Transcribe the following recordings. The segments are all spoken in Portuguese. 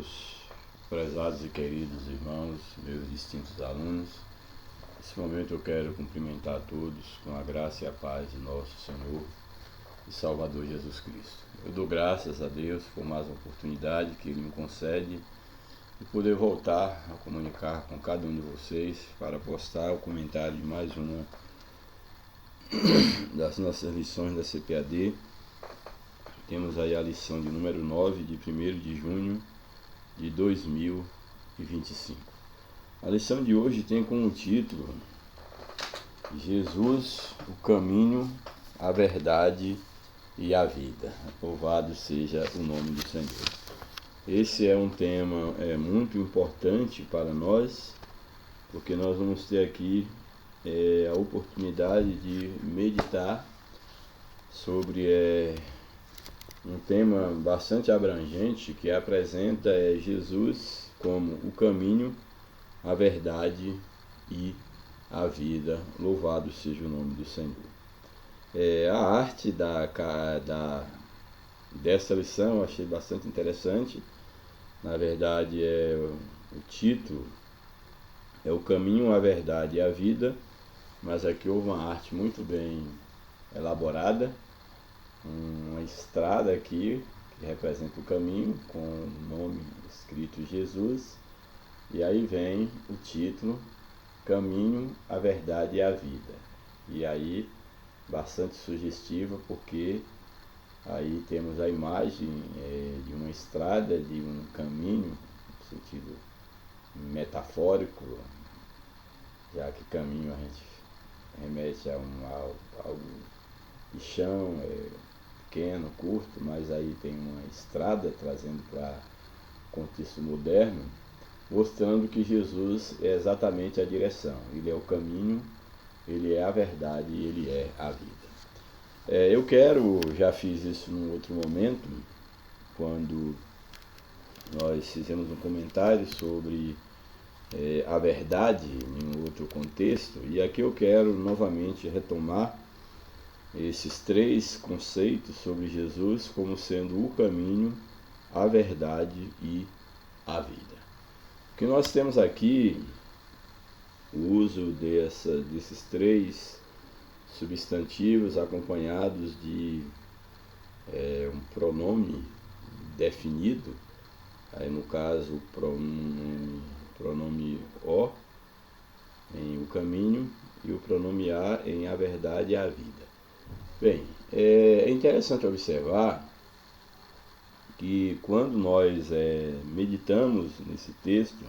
meus prezados e queridos irmãos, meus distintos alunos. Nesse momento eu quero cumprimentar a todos com a graça e a paz de nosso Senhor e Salvador Jesus Cristo. Eu dou graças a Deus por mais uma oportunidade que Ele me concede de poder voltar a comunicar com cada um de vocês para postar o comentário de mais uma das nossas lições da CPAD. Temos aí a lição de número 9, de 1º de junho de 2025. A lição de hoje tem como título Jesus, o caminho, a verdade e a vida. Louvado seja o nome do Senhor. Esse é um tema muito importante para nós, porque nós vamos ter aqui a oportunidade de meditar sobre um tema bastante abrangente que apresenta Jesus como o caminho, a verdade e a vida. Louvado seja o nome do Senhor. A arte dessa lição eu achei bastante interessante. Na verdade, o título é o caminho, a verdade e a vida, mas aqui houve uma arte muito bem elaborada, uma estrada aqui que representa o caminho com o nome escrito Jesus, e aí vem o título Caminho, a Verdade e a Vida, e aí bastante sugestiva, porque aí temos a imagem de uma estrada, de um caminho, no sentido metafórico, já que caminho a gente remete a algo de chão, pequeno, curto, mas aí tem uma estrada trazendo para contexto moderno, mostrando que Jesus é exatamente a direção. Ele é o caminho, ele é a verdade e ele é a vida. Já fiz isso num outro momento, quando nós fizemos um comentário sobre a verdade em um outro contexto, e aqui eu quero novamente retomar esses 3 conceitos sobre Jesus como sendo o caminho, a verdade e a vida. O que nós temos aqui, o uso desses 3 substantivos acompanhados de um pronome definido, aí no caso o pronome o em o caminho e o pronome a em a verdade e a vida. Bem, é interessante observar que quando nós meditamos nesse texto,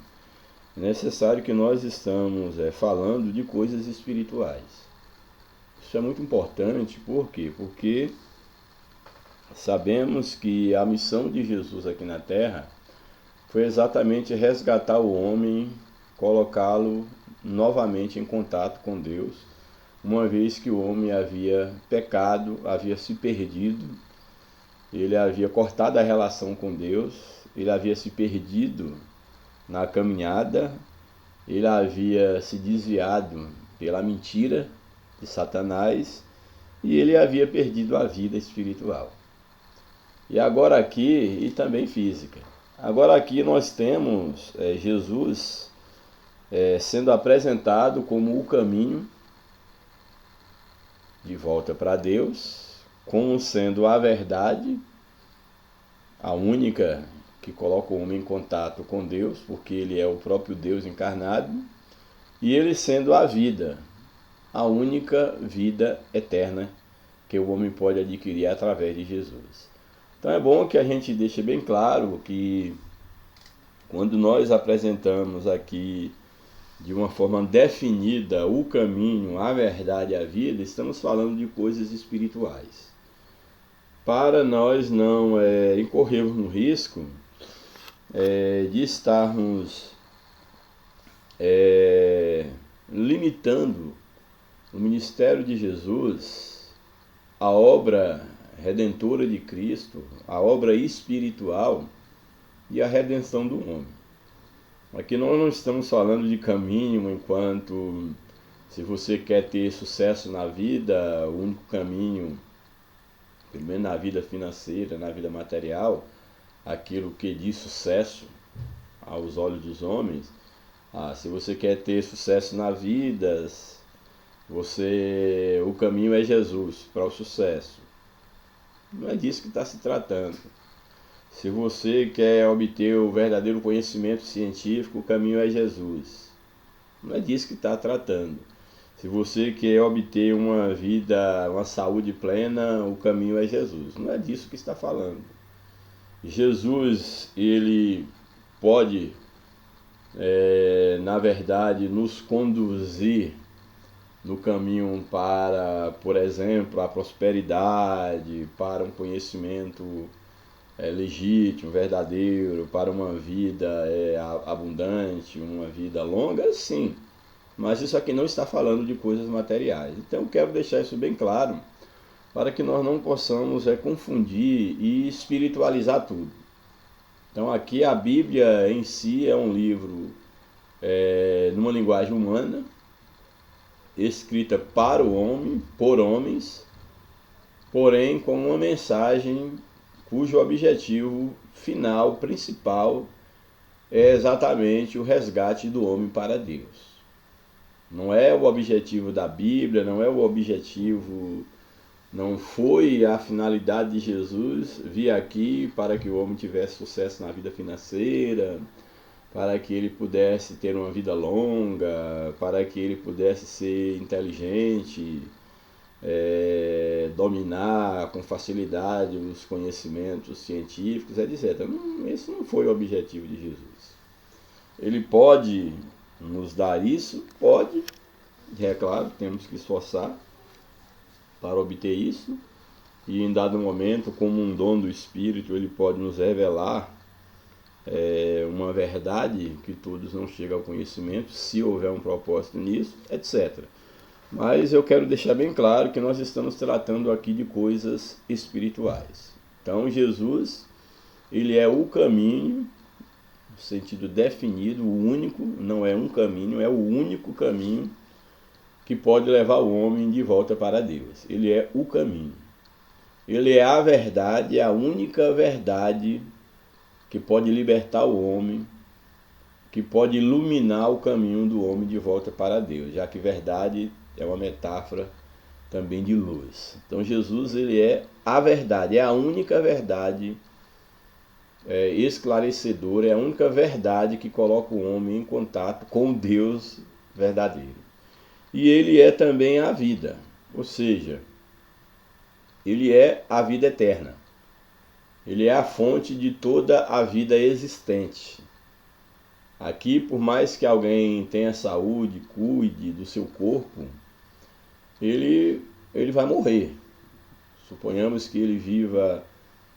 é necessário que nós estamos falando de coisas espirituais. Isso é muito importante, por quê? Porque sabemos que a missão de Jesus aqui na Terra foi exatamente resgatar o homem, colocá-lo novamente em contato com Deus, uma vez que o homem havia pecado, havia se perdido, ele havia cortado a relação com Deus, ele havia se perdido na caminhada, ele havia se desviado pela mentira de Satanás e ele havia perdido a vida espiritual. E agora aqui, e também física, agora aqui nós temos Jesus sendo apresentado como o caminho de volta para Deus, como sendo a verdade, a única que coloca o homem em contato com Deus, porque ele é o próprio Deus encarnado, e ele sendo a vida, a única vida eterna que o homem pode adquirir através de Jesus. Então é bom que a gente deixe bem claro que quando nós apresentamos aqui de uma forma definida o caminho, a verdade e a vida, estamos falando de coisas espirituais. Para nós não incorrermos no risco de estarmos limitando o ministério de Jesus, a obra redentora de Cristo, a obra espiritual e a redenção do homem. Aqui nós não estamos falando de caminho enquanto, se você quer ter sucesso na vida, o único caminho, pelo menos na vida financeira, na vida material, aquilo que diz sucesso aos olhos dos homens. Se você quer ter sucesso na vida, o caminho é Jesus para o sucesso. Não é disso que está se tratando. Se você quer obter o verdadeiro conhecimento científico, o caminho é Jesus. Não é disso que está tratando. Se você quer obter uma saúde plena, o caminho é Jesus. Não é disso que está falando. Jesus, ele pode, na verdade, nos conduzir no caminho para, por exemplo, a prosperidade, para um conhecimento legítimo, verdadeiro, para uma vida abundante, uma vida longa, sim. Mas isso aqui não está falando de coisas materiais. Então eu quero deixar isso bem claro, para que nós não possamos confundir e espiritualizar tudo. Então aqui a Bíblia em si é um livro numa linguagem humana, escrita para o homem, por homens, porém com uma mensagem cujo objetivo final, principal, é exatamente o resgate do homem para Deus. Não é o objetivo da Bíblia, não foi a finalidade de Jesus vir aqui para que o homem tivesse sucesso na vida financeira, para que ele pudesse ter uma vida longa, para que ele pudesse ser inteligente, dominar com facilidade os conhecimentos científicos, etc. Esse não foi o objetivo de Jesus. Ele pode nos dar isso? Pode. É claro, temos que esforçar para obter isso. E em dado momento, como um dom do Espírito, ele pode nos revelar uma verdade que todos não chegam ao conhecimento, se houver um propósito nisso, etc. Mas eu quero deixar bem claro que nós estamos tratando aqui de coisas espirituais. Então Jesus, ele é o caminho, no sentido definido, o único, não é um caminho, é o único caminho que pode levar o homem de volta para Deus. Ele é o caminho. Ele é a verdade, a única verdade que pode libertar o homem, que pode iluminar o caminho do homem de volta para Deus, já que verdade é uma metáfora também de luz. Então Jesus, ele é a verdade, é a única verdade esclarecedora, é a única verdade que coloca o homem em contato com Deus verdadeiro. E ele é também a vida, ou seja, ele é a vida eterna. Ele é a fonte de toda a vida existente. Aqui, por mais que alguém tenha saúde, cuide do seu corpo, ele vai morrer. Suponhamos que ele viva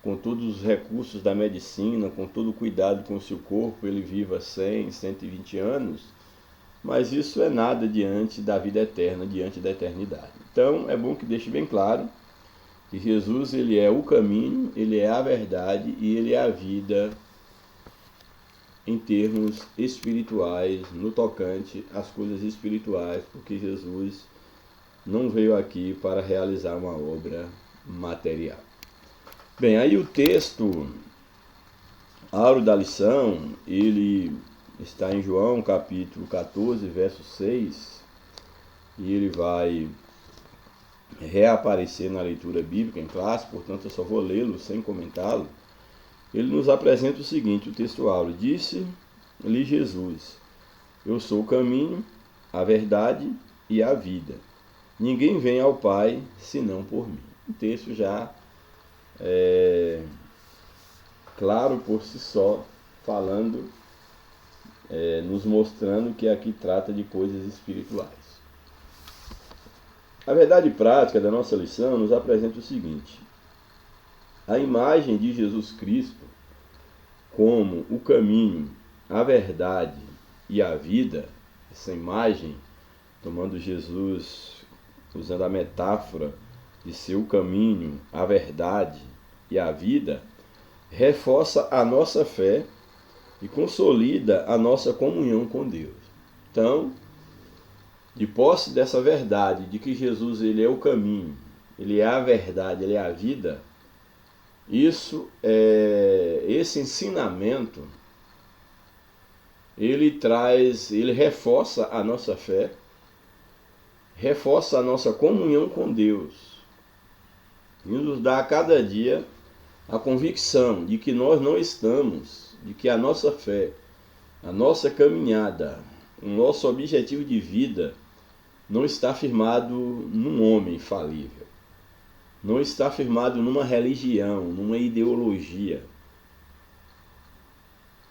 com todos os recursos da medicina, com todo o cuidado com o seu corpo, ele viva 100, 120 anos, mas isso é nada diante da vida eterna, diante da eternidade. Então, é bom que deixe bem claro que Jesus, ele é o caminho, ele é a verdade e ele é a vida em termos espirituais, no tocante às coisas espirituais, porque Jesus não veio aqui para realizar uma obra material. Bem, aí o texto áureo da lição, ele está em João capítulo 14, verso 6, e ele vai reaparecer na leitura bíblica em classe, portanto eu só vou lê-lo sem comentá-lo. Ele nos apresenta o seguinte, o texto áureo: disse-lhe Jesus, eu sou o caminho, a verdade e a vida. Ninguém vem ao Pai senão por mim. O texto já claro por si só, falando, nos mostrando que aqui trata de coisas espirituais. A verdade prática da nossa lição nos apresenta o seguinte: a imagem de Jesus Cristo como o caminho, a verdade e a vida, essa imagem, tomando Jesus, usando a metáfora de ser o caminho, a verdade e a vida, reforça a nossa fé e consolida a nossa comunhão com Deus. Então, de posse dessa verdade, de que Jesus, ele é o caminho, ele é a verdade, ele é a vida, esse ensinamento ele reforça a nossa fé, reforça a nossa comunhão com Deus e nos dá a cada dia a convicção de que nós não estamos, de que a nossa fé, a nossa caminhada, o nosso objetivo de vida não está firmado num homem falível, não está firmado numa religião, numa ideologia,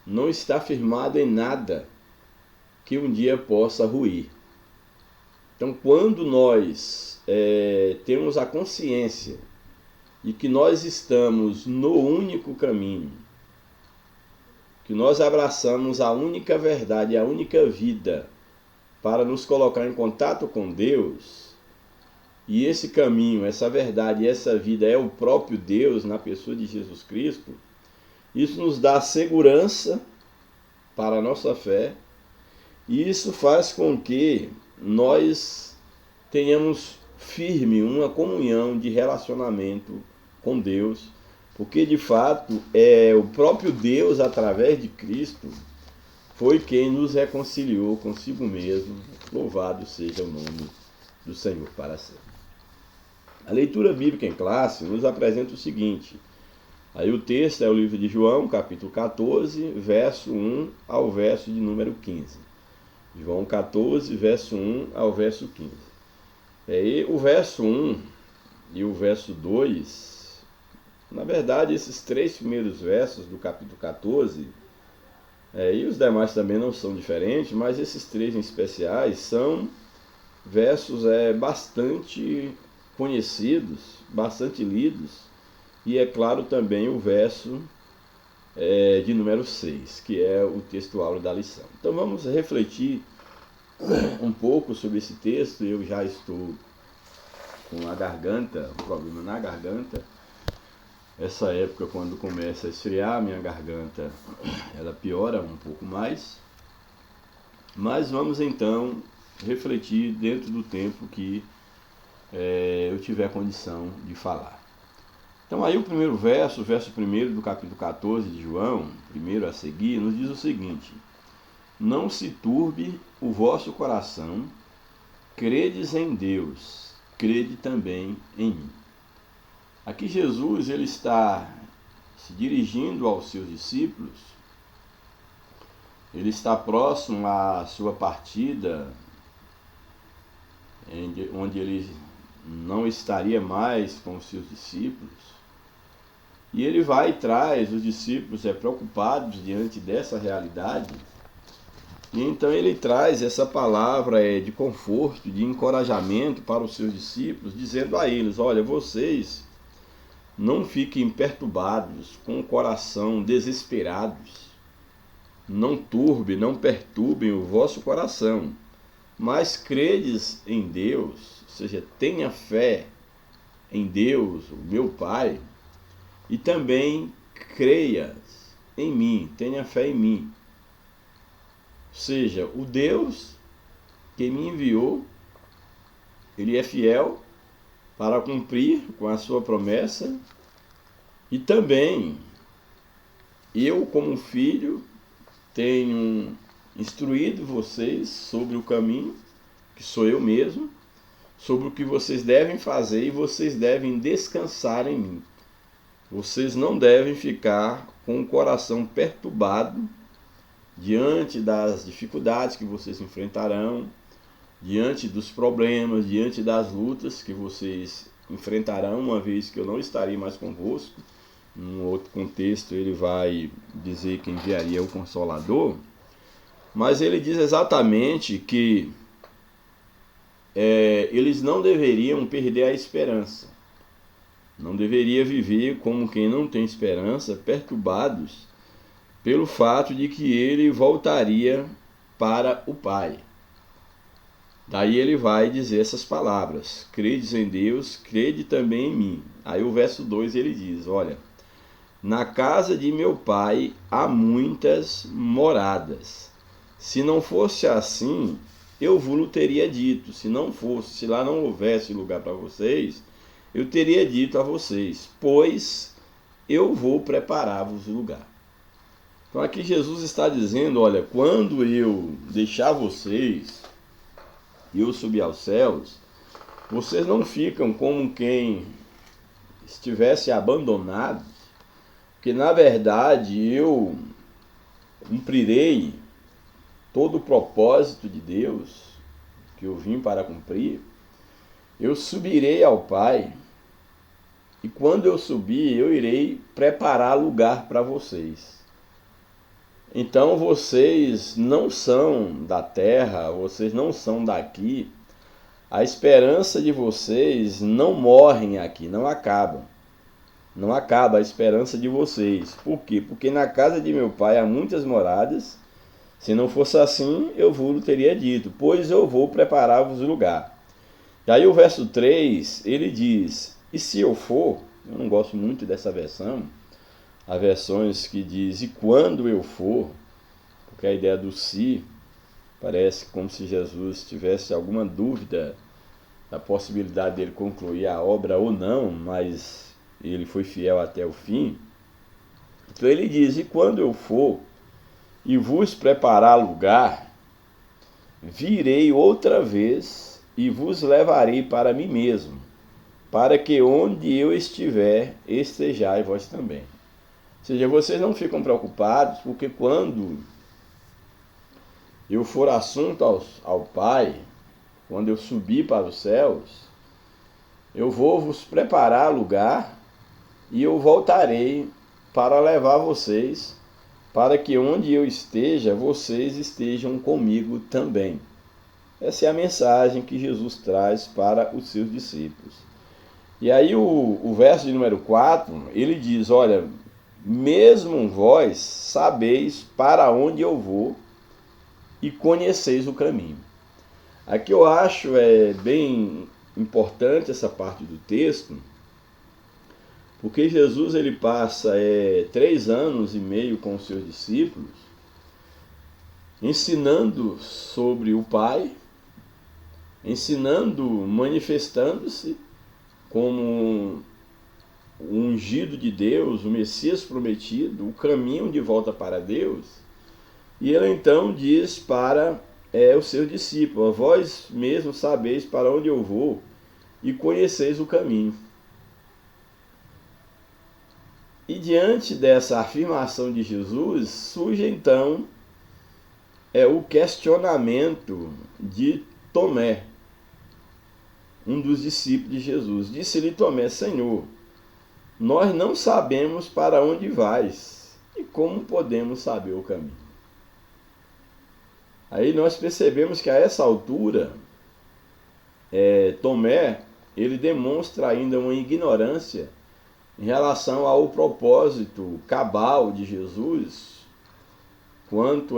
não está firmado em nada que um dia possa ruir. Então, quando nós temos a consciência de que nós estamos no único caminho, que nós abraçamos a única verdade, a única vida, para nos colocar em contato com Deus, e esse caminho, essa verdade, essa vida é o próprio Deus na pessoa de Jesus Cristo, isso nos dá segurança para a nossa fé, e isso faz com que nós tenhamos firme uma comunhão de relacionamento com Deus, porque de fato é o próprio Deus, através de Cristo, foi quem nos reconciliou consigo mesmo. Louvado seja o nome do Senhor para sempre. A leitura bíblica em classe nos apresenta o seguinte. Aí o texto é o livro de João, capítulo 14, verso 1 ao verso de número 15. João 14, verso 1 ao verso 15. Aí o verso 1 e o verso 2, na verdade esses três primeiros versos do capítulo 14, e os demais também não são diferentes, mas esses três em especiais são versos bastante conhecidos, bastante lidos, e é claro também o verso de número 6, que é o textual da lição. Então vamos refletir um pouco sobre esse texto. Eu já estou com a garganta, um problema na garganta. Essa época, quando começa a esfriar, minha garganta ela piora um pouco mais. Mas vamos então refletir dentro do tempo que eu tiver condição de falar. Então aí o primeiro verso, o verso 1 do capítulo 14 de João, primeiro a seguir, nos diz o seguinte: não se turbe o vosso coração, credes em Deus, crede também em mim. Aqui Jesus ele está se dirigindo aos seus discípulos, ele está próximo à sua partida, onde ele não estaria mais com os seus discípulos, e ele vai e traz os discípulos preocupados diante dessa realidade, e então ele traz essa palavra de conforto, de encorajamento para os seus discípulos, dizendo a eles: olha, vocês não fiquem perturbados, com o coração desesperados, não perturbem o vosso coração, mas credes em Deus, ou seja, tenha fé em Deus, o meu Pai, e também creia em mim, tenha fé em mim. Ou seja, o Deus que me enviou, ele é fiel para cumprir com a sua promessa, e também eu, como filho, tenho instruído vocês sobre o caminho, que sou eu mesmo, sobre o que vocês devem fazer, e vocês devem descansar em mim. Vocês não devem ficar com o coração perturbado diante das dificuldades que vocês enfrentarão, diante dos problemas, diante das lutas que vocês enfrentarão, uma vez que eu não estarei mais convosco. Num outro contexto ele vai dizer que enviaria o Consolador, mas ele diz exatamente que eles não deveriam perder a esperança, não deveria viver como quem não tem esperança, perturbados pelo fato de que ele voltaria para o Pai. Daí ele vai dizer essas palavras: credes em Deus, crede também em mim. Aí o verso 2 ele diz: olha, na casa de meu Pai há muitas moradas. Se não fosse assim, eu vos teria dito. Se lá não houvesse lugar para vocês, eu teria dito a vocês, pois eu vou preparar-vos lugar. Então aqui Jesus está dizendo, olha, quando eu deixar vocês e eu subir aos céus, vocês não ficam como quem estivesse abandonado, porque na verdade eu cumprirei todo o propósito de Deus que eu vim para cumprir. Eu subirei ao Pai, e quando eu subir, eu irei preparar lugar para vocês. Então vocês não são da terra, vocês não são daqui. A esperança de vocês não morre aqui, não acaba. Não acaba a esperança de vocês. Por quê? Porque na casa de meu Pai há muitas moradas. Se não fosse assim, eu vos teria dito, pois eu vou preparar-vos lugar. E aí o verso 3, ele diz, e se eu for, eu não gosto muito dessa versão, há versões que diz, e quando eu for, porque a ideia do se, parece como se Jesus tivesse alguma dúvida da possibilidade dele concluir a obra ou não, mas ele foi fiel até o fim. Então ele diz, e quando eu for, e vos preparar lugar, virei outra vez e vos levarei para mim mesmo, para que onde eu estiver, estejais vós também. Ou seja, vocês não ficam preocupados, porque quando eu for assunto ao Pai, quando eu subir para os céus, eu vou vos preparar lugar e eu voltarei para levar vocês, para que onde eu esteja, vocês estejam comigo também. Essa é a mensagem que Jesus traz para os seus discípulos. E aí o verso de número 4, ele diz, olha, mesmo vós sabeis para onde eu vou e conheceis o caminho. Aqui eu acho bem importante essa parte do texto, porque Jesus ele passa 3 anos e meio com os seus discípulos, ensinando sobre o Pai, ensinando, manifestando-se como o ungido de Deus, o Messias prometido, o caminho de volta para Deus. E ele então diz para os seus discípulos, vós mesmos sabeis para onde eu vou e conheceis o caminho. E diante dessa afirmação de Jesus, surge então o questionamento de Tomé, um dos discípulos de Jesus. Disse-lhe Tomé, Senhor, nós não sabemos para onde vais e como podemos saber o caminho. Aí nós percebemos que a essa altura, Tomé, ele demonstra ainda uma ignorância em relação ao propósito cabal de Jesus, quanto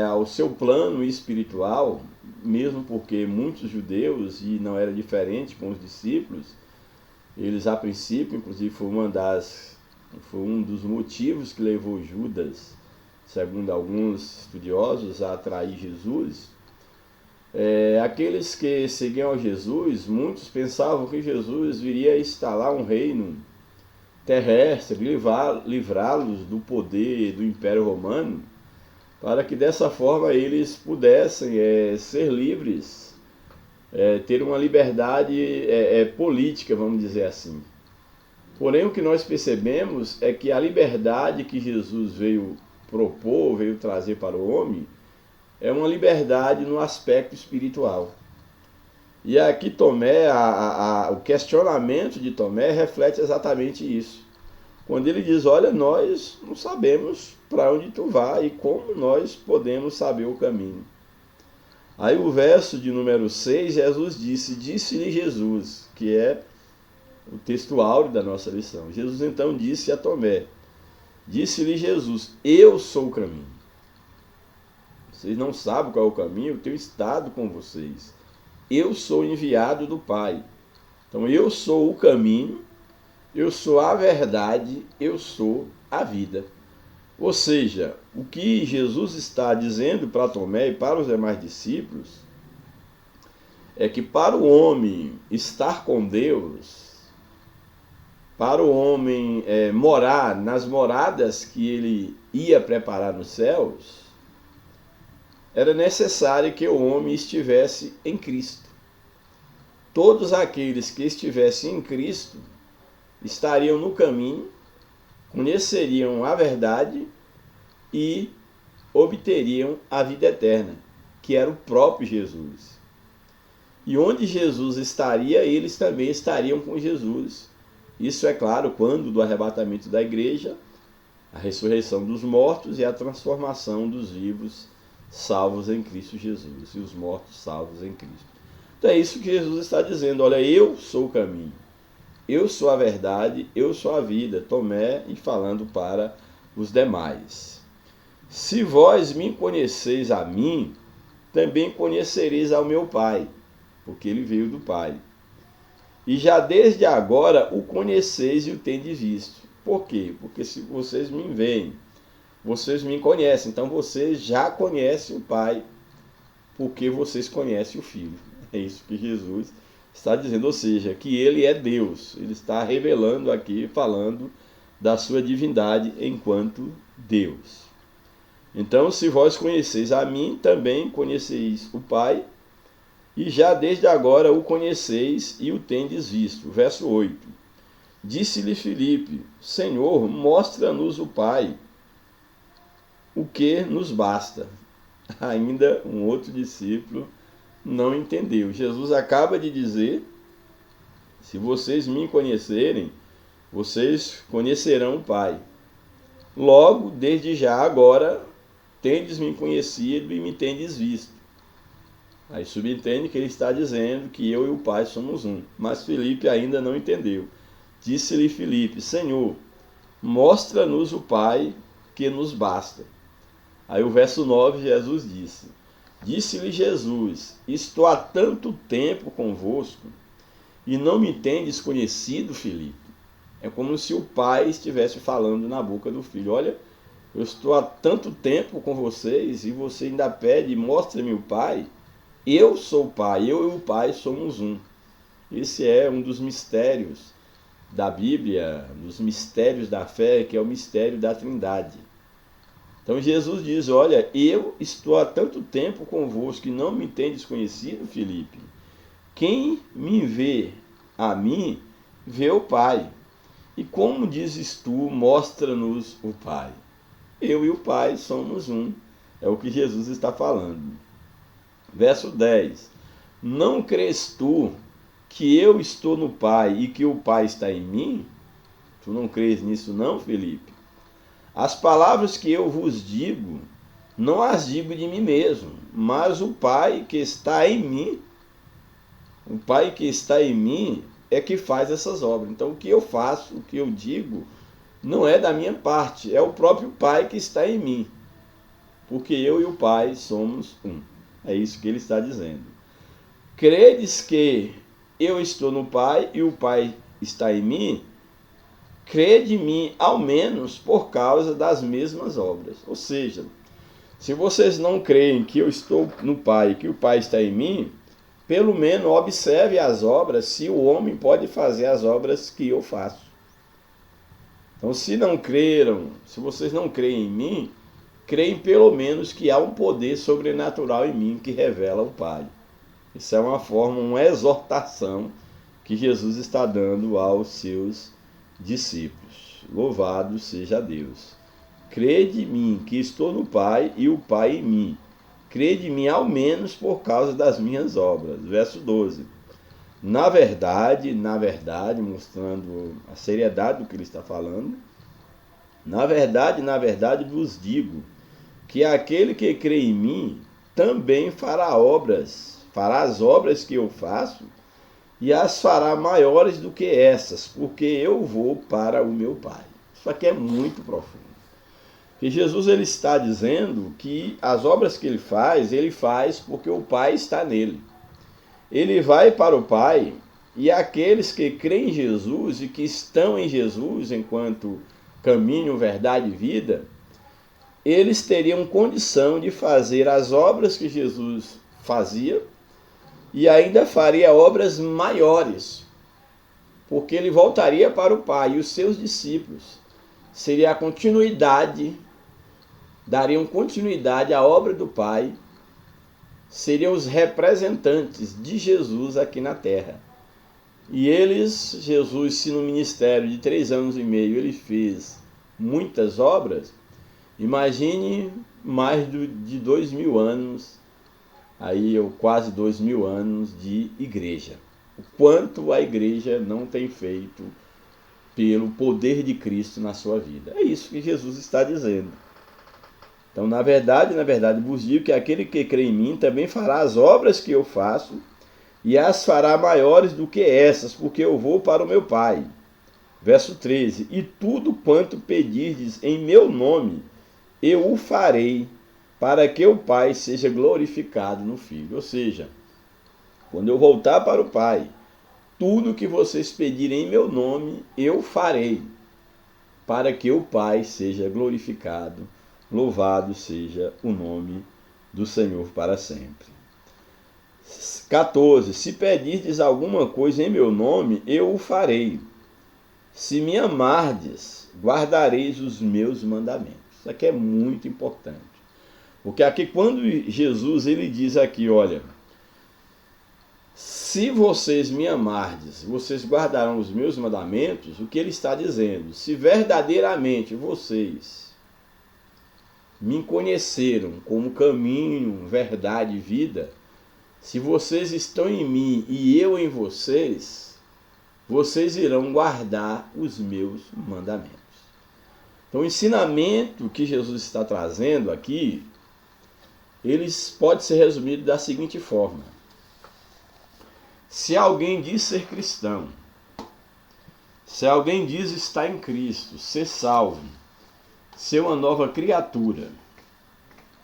ao seu plano espiritual, mesmo porque muitos judeus, e não era diferente com os discípulos, eles a princípio, inclusive foi um dos motivos que levou Judas, segundo alguns estudiosos, a trair Jesus. Aqueles que seguiam a Jesus, muitos pensavam que Jesus viria instalar um reino terrestre, livrá-los do poder do Império Romano, para que dessa forma eles pudessem ser livres, ter uma liberdade política, vamos dizer assim. Porém, o que nós percebemos é que a liberdade que Jesus veio propor, veio trazer para o homem, é uma liberdade no aspecto espiritual. E aqui Tomé, o questionamento de Tomé reflete exatamente isso. Quando ele diz, olha, nós não sabemos para onde tu vai e como nós podemos saber o caminho. Aí o verso de número 6, Jesus disse-lhe Jesus, que é o texto áureo da nossa lição. Jesus então disse a Tomé, disse-lhe Jesus, eu sou o caminho. Vocês não sabem qual é o caminho, eu tenho estado com vocês. Eu sou enviado do Pai. Então eu sou o caminho, eu sou a verdade, eu sou a vida. Ou seja, o que Jesus está dizendo para Tomé e para os demais discípulos é que para o homem estar com Deus, para o homem morar nas moradas que ele ia preparar nos céus, era necessário que o homem estivesse em Cristo. Todos aqueles que estivessem em Cristo estariam no caminho, conheceriam a verdade e obteriam a vida eterna, que era o próprio Jesus. E onde Jesus estaria, eles também estariam com Jesus. Isso é claro quando do arrebatamento da igreja, a ressurreição dos mortos e a transformação dos vivos salvos em Cristo Jesus, e os mortos salvos em Cristo. Então é isso que Jesus está dizendo: olha, eu sou o caminho, eu sou a verdade, eu sou a vida. Tomé e falando para os demais: se vós me conheceis a mim, também conhecereis ao meu Pai, porque ele veio do Pai. E já desde agora o conheceis e o tendes visto. Por quê? Porque se vocês me veem, vocês me conhecem. Então vocês já conhecem o Pai, porque vocês conhecem o Filho. É isso que Jesus está dizendo, ou seja, que ele é Deus. Ele está revelando aqui, falando da sua divindade enquanto Deus. Então, se vós conheceis a mim, também conheceis o Pai, e já desde agora o conheceis e o tendes visto. Verso 8. Disse-lhe Filipe: Senhor, mostra-nos o Pai, o que nos basta. Ainda um outro discípulo não entendeu. Jesus acaba de dizer: se vocês me conhecerem, vocês conhecerão o Pai. Logo, desde já agora, tendes me conhecido e me tendes visto. Aí subentende que ele está dizendo que eu e o Pai somos um. Mas Filipe ainda não entendeu. Disse-lhe Filipe: Senhor, mostra-nos o Pai, que nos basta. Aí o verso 9, Jesus disse: Disse-lhe Jesus: Estou há tanto tempo convosco e não me tendes conhecido, Filipe. É como se o pai estivesse falando na boca do filho: olha, eu estou há tanto tempo com vocês e você ainda pede, mostre-me o Pai. Eu sou o Pai, eu e o Pai somos um. Esse é um dos mistérios da Bíblia, dos mistérios da fé, que é o mistério da Trindade. Então Jesus diz: olha, eu estou há tanto tempo convosco e não me tendes conhecido, Filipe. Quem me vê a mim, vê o Pai. E como dizes tu, mostra-nos o Pai. Eu e o Pai somos um. É o que Jesus está falando. Verso 10. Não crês tu que eu estou no Pai e que o Pai está em mim? Tu não crês nisso não, Filipe? As palavras que eu vos digo, não as digo de mim mesmo, mas o Pai que está em mim, o Pai que está em mim é que faz essas obras. Então o que eu faço, o que eu digo, não é da minha parte, é o próprio Pai que está em mim. Porque eu e o Pai somos um. É isso que ele está dizendo. Credes que eu estou no Pai e o Pai está em mim? Crede em mim, ao menos por causa das mesmas obras. Ou seja, se vocês não creem que eu estou no Pai e que o Pai está em mim, pelo menos observe as obras, se o homem pode fazer as obras que eu faço. Então, se vocês não creem em mim, creem pelo menos que há um poder sobrenatural em mim que revela o Pai. Isso é uma forma, uma exortação que Jesus está dando aos seus discípulos. Louvado seja Deus. Crede em mim que estou no Pai e o Pai em mim. Crede em mim ao menos por causa das minhas obras. Verso 12. Na verdade, mostrando a seriedade do que ele está falando, na verdade vos digo que aquele que crê em mim também fará as obras que eu faço, e as fará maiores do que essas, porque eu vou para o meu Pai. Isso aqui é muito profundo. E Jesus ele está dizendo que as obras que ele faz porque o Pai está nele. Ele vai para o Pai, e aqueles que creem em Jesus e que estão em Jesus enquanto caminho, verdade e vida, eles teriam condição de fazer as obras que Jesus fazia e ainda faria obras maiores, porque ele voltaria para o Pai, e os seus discípulos seria a continuidade, dariam continuidade à obra do Pai, seriam os representantes de Jesus aqui na terra. E eles, Jesus, se no ministério de 3 anos e meio ele fez muitas obras, imagine mais de 2000 anos, aí, ou quase 2000 anos de igreja. O quanto a igreja não tem feito pelo poder de Cristo na sua vida. É isso que Jesus está dizendo. Então, na verdade, vos digo que aquele que crê em mim também fará as obras que eu faço, e as fará maiores do que essas, porque eu vou para o meu Pai. Verso 13. E tudo quanto pedirdes em meu nome, eu o farei, para que o Pai seja glorificado no Filho. Ou seja, quando eu voltar para o Pai, tudo que vocês pedirem em meu nome, eu farei, para que o Pai seja glorificado. Louvado seja o nome do Senhor para sempre. 14. Se pedirdes alguma coisa em meu nome, eu o farei. Se me amardes, guardareis os meus mandamentos. Isso aqui é muito importante. Porque aqui quando Jesus ele diz aqui, olha, se vocês me amardes, vocês guardarão os meus mandamentos, o que ele está dizendo? Se verdadeiramente vocês me conheceram como caminho, verdade e vida, se vocês estão em mim e eu em vocês, vocês irão guardar os meus mandamentos. Então, o ensinamento que Jesus está trazendo aqui, eles pode ser resumido da seguinte forma. Se alguém diz ser cristão, se alguém diz estar em Cristo, ser salvo, ser uma nova criatura,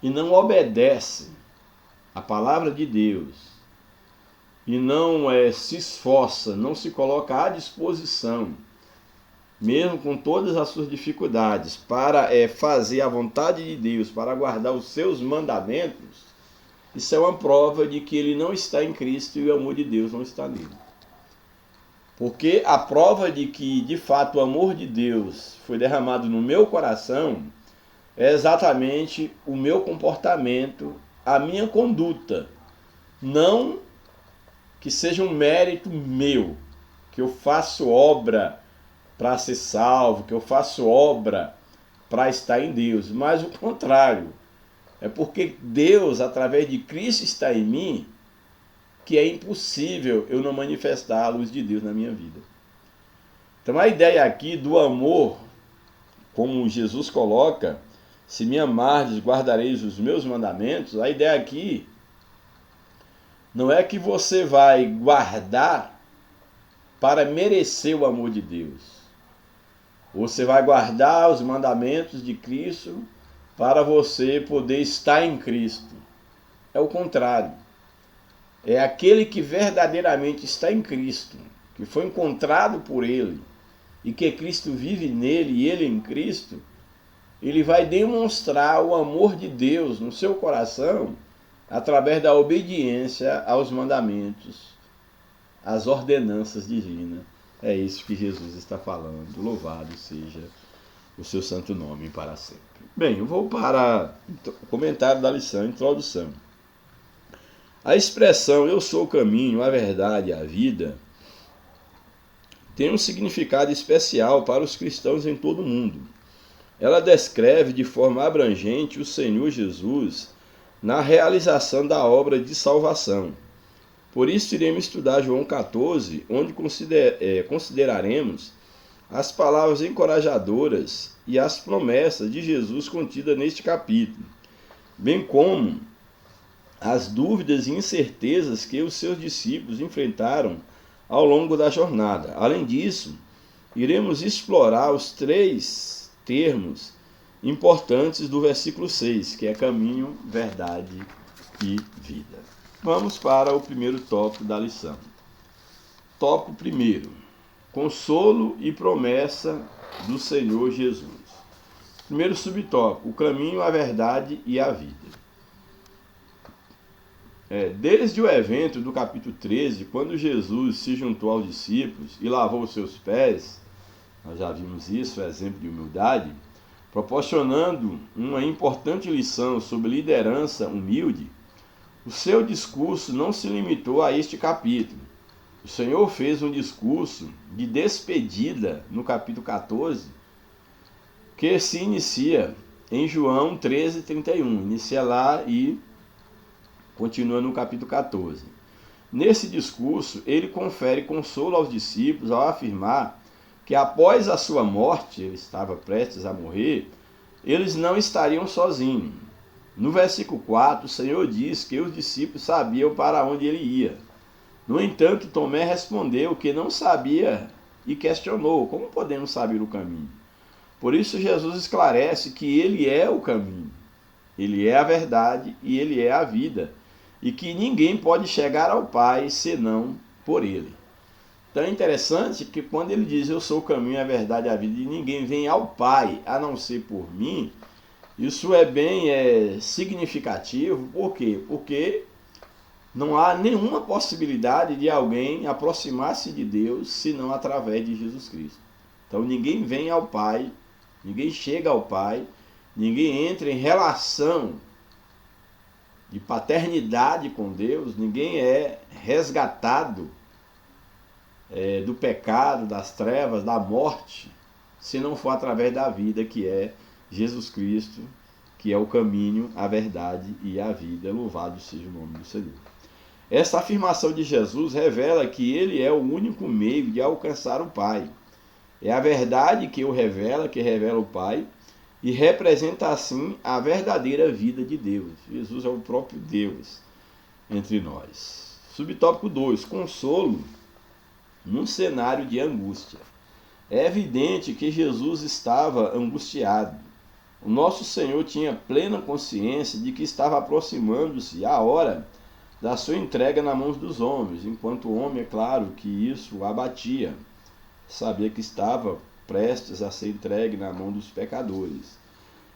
e não obedece a palavra de Deus, e não se esforça, não se coloca à disposição, mesmo com todas as suas dificuldades, para fazer a vontade de Deus, para guardar os seus mandamentos, isso é uma prova de que ele não está em Cristo e o amor de Deus não está nele. Porque a prova de que, de fato, o amor de Deus foi derramado no meu coração é exatamente o meu comportamento, a minha conduta. Não que seja um mérito meu, que eu faço obra para ser salvo, que eu faço obra para estar em Deus, mas o contrário. É porque Deus, através de Cristo, está em mim, que é impossível eu não manifestar a luz de Deus na minha vida. Então a ideia aqui do amor, como Jesus coloca, se me amardes, guardareis os meus mandamentos, a ideia aqui não é que você vai guardar para merecer o amor de Deus. Você vai guardar os mandamentos de Cristo para você poder estar em Cristo. É o contrário. É aquele que verdadeiramente está em Cristo, que foi encontrado por Ele, e que Cristo vive nele e Ele em Cristo, ele vai demonstrar o amor de Deus no seu coração através da obediência aos mandamentos, às ordenanças divinas. É isso que Jesus está falando. Louvado seja o seu santo nome para sempre. Bem, eu vou para o comentário da lição, introdução. A expressão eu sou o caminho, a verdade e a vida tem um significado especial para os cristãos em todo o mundo. Ela descreve de forma abrangente o Senhor Jesus na realização da obra de salvação. Por isso iremos estudar João 14, onde consideraremos as palavras encorajadoras e as promessas de Jesus contidas neste capítulo, bem como as dúvidas e incertezas que os seus discípulos enfrentaram ao longo da jornada. Além disso, iremos explorar os 3 termos importantes do versículo 6, que é caminho, verdade e vida. Vamos para o primeiro tópico da lição. Tópico primeiro: consolo e promessa do Senhor Jesus. Primeiro subtópico: o caminho, a verdade e a vida. Desde o evento do capítulo 13, quando Jesus se juntou aos discípulos e lavou os seus pés, nós já vimos isso, exemplo de humildade, proporcionando uma importante lição sobre liderança humilde, o seu discurso não se limitou a este capítulo. O Senhor fez um discurso de despedida no capítulo 14, que se inicia em João 13:31. Inicia lá e continua no capítulo 14. Nesse discurso, ele confere consolo aos discípulos ao afirmar que após a sua morte, ele estava prestes a morrer, eles não estariam sozinhos. No versículo 4, o Senhor diz que os discípulos sabiam para onde ele ia. No entanto, Tomé respondeu que não sabia e questionou: como podemos saber o caminho? Por isso, Jesus esclarece que ele é o caminho, ele é a verdade e ele é a vida, e que ninguém pode chegar ao Pai senão por ele. Então é interessante que quando ele diz eu sou o caminho, a verdade e a vida, e ninguém vem ao Pai a não ser por mim, isso é bem significativo. Por quê? Porque não há nenhuma possibilidade de alguém aproximar-se de Deus senão através de Jesus Cristo. Então ninguém vem ao Pai, ninguém chega ao Pai, ninguém entra em relação de paternidade com Deus, ninguém é resgatado do pecado, das trevas, da morte, se não for através da vida que é Jesus Cristo, que é o caminho, a verdade e a vida. Louvado seja o nome do Senhor. Essa afirmação de Jesus revela que ele é o único meio de alcançar o Pai. É a verdade que revela o Pai, e representa assim a verdadeira vida de Deus. Jesus é o próprio Deus entre nós. Subtópico 2. Consolo num cenário de angústia. É evidente que Jesus estava angustiado. O nosso Senhor tinha plena consciência de que estava aproximando-se a hora da sua entrega nas mãos dos homens. Enquanto homem, é claro que isso o abatia. Sabia que estava prestes a ser entregue na mão dos pecadores.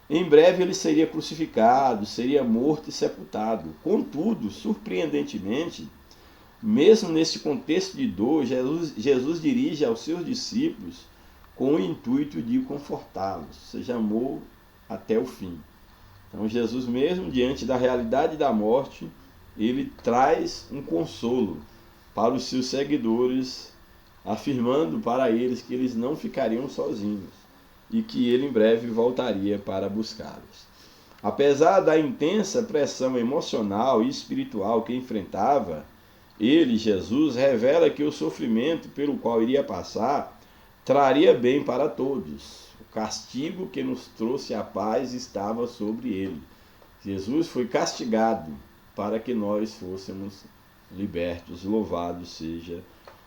Em breve ele seria crucificado, seria morto e sepultado. Contudo, surpreendentemente, mesmo nesse contexto de dor, Jesus dirige aos seus discípulos com o intuito de confortá-los. Seja, amou até o fim. Então Jesus, mesmo diante da realidade da morte, ele traz um consolo para os seus seguidores, afirmando para eles que eles não ficariam sozinhos e que ele em breve voltaria para buscá-los. Apesar da intensa pressão emocional e espiritual que enfrentava, ele, Jesus, revela que o sofrimento pelo qual iria passar traria bem para todos. O castigo que nos trouxe a paz estava sobre ele. Jesus foi castigado para que nós fôssemos libertos. Louvado seja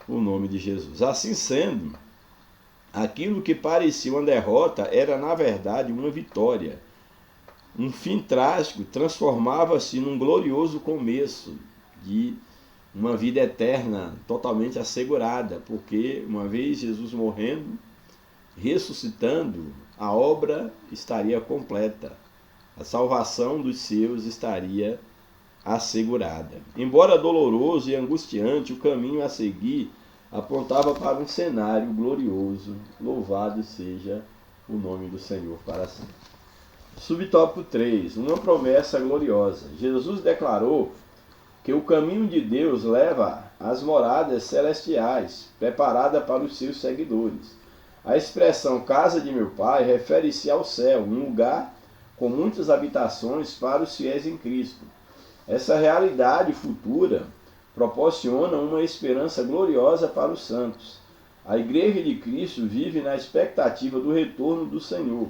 o nome de Jesus. Assim sendo, aquilo que parecia uma derrota era, na verdade, uma vitória. Um fim trágico transformava-se num glorioso começo de uma vida eterna totalmente assegurada, porque uma vez Jesus morrendo, ressuscitando, a obra estaria completa. A salvação dos seus estaria assegurada. Embora doloroso e angustiante, o caminho a seguir apontava para um cenário glorioso. Louvado seja o nome do Senhor para sempre. Subtópico 3. Uma promessa gloriosa. Jesus declarou que o caminho de Deus leva às moradas celestiais, preparada para os seus seguidores. A expressão casa de meu Pai refere-se ao céu, um lugar com muitas habitações para os fiéis em Cristo. Essa realidade futura proporciona uma esperança gloriosa para os santos. A Igreja de Cristo vive na expectativa do retorno do Senhor.